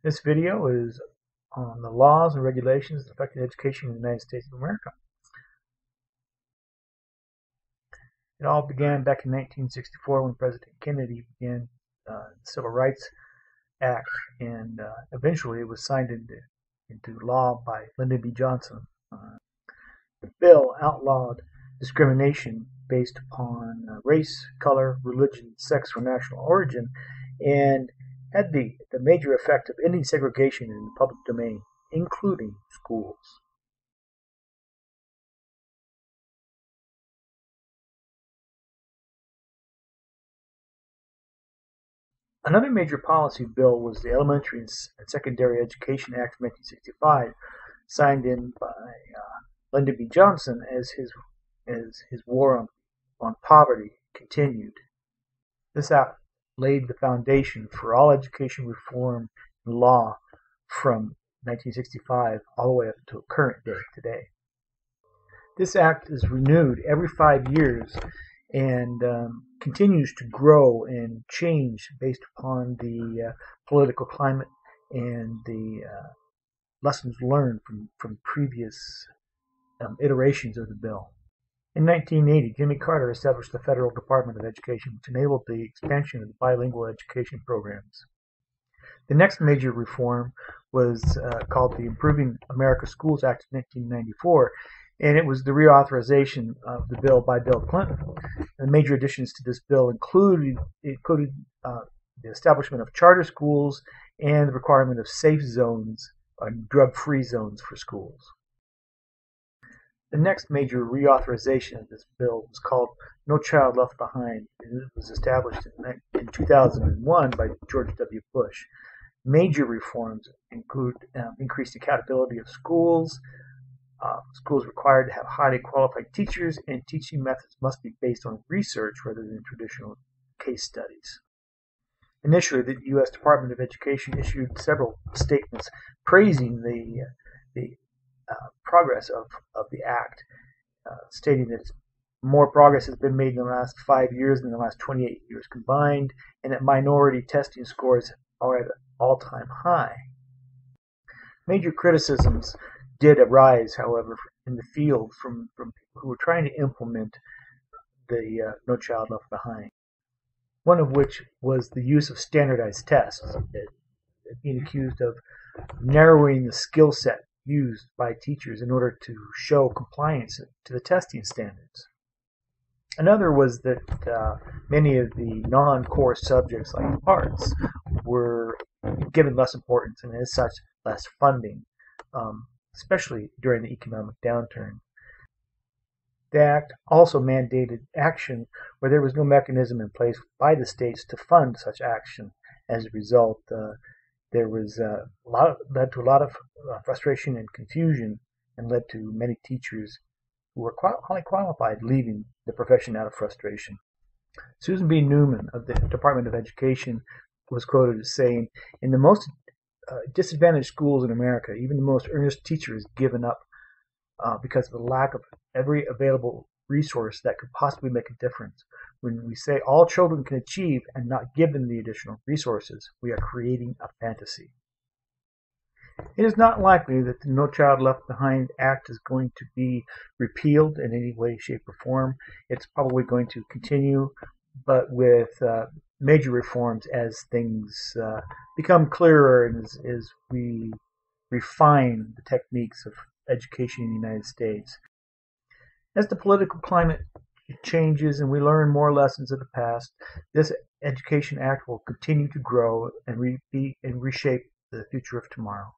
This video is on the laws and regulations affecting education in the United States of America. It all began back in 1964 when President Kennedy began the Civil Rights Act, and eventually it was signed into law by Lyndon B. Johnson. The bill outlawed discrimination based upon race, color, religion, sex, or national origin, and had the major effect of ending segregation in the public domain, including schools. Another major policy bill was the Elementary and Secondary Education Act of 1965, signed in by Lyndon B. Johnson as his war on poverty continued. This act laid the foundation for all education reform and law from 1965 all the way up to current day today. This act is renewed every 5 years and continues to grow and change based upon the political climate and the lessons learned from previous iterations of the bill. In 1980, Jimmy Carter established the Federal Department of Education, which enabled the expansion of the bilingual education programs. The next major reform was called the Improving America Schools Act of 1994, and it was the reauthorization of the bill by Bill Clinton. The major additions to this bill included the establishment of charter schools and the requirement of safe zones, drug-free zones for schools. The next major reauthorization of this bill was called No Child Left Behind, and it was established in 2001 by George W. Bush. Major reforms include increased accountability of schools. Schools required to have highly qualified teachers, and teaching methods must be based on research rather than traditional case studies. Initially, the U.S. Department of Education issued several statements praising the progress of the Act, stating that more progress has been made in the last 5 years than the last 28 years combined, and that minority testing scores are at an all-time high. Major criticisms did arise, however, in the field from people who were trying to implement the No Child Left Behind. One of which was the use of standardized tests, being accused of narrowing the skill set used by teachers in order to show compliance to the testing standards. Another was that many of the non-core subjects like arts were given less importance and as such less funding, especially during the economic downturn. The Act also mandated action where there was no mechanism in place by the states to fund such action. As a result, there was led to a lot of frustration and confusion, and led to many teachers who were highly qualified leaving the profession out of frustration. Susan B. Newman of the Department of Education was quoted as saying, "In the most disadvantaged schools in America, even the most earnest teacher is given up because of the lack of every available resource that could possibly make a difference. When we say all children can achieve and not give them the additional resources, we are creating a fantasy." It is not likely that the No Child Left Behind Act is going to be repealed in any way, shape, or form. It's probably going to continue, but with major reforms as things become clearer and as we refine the techniques of education in the United States. As the political climate changes and we learn more lessons of the past, this Education Act will continue to grow and reshape the future of tomorrow.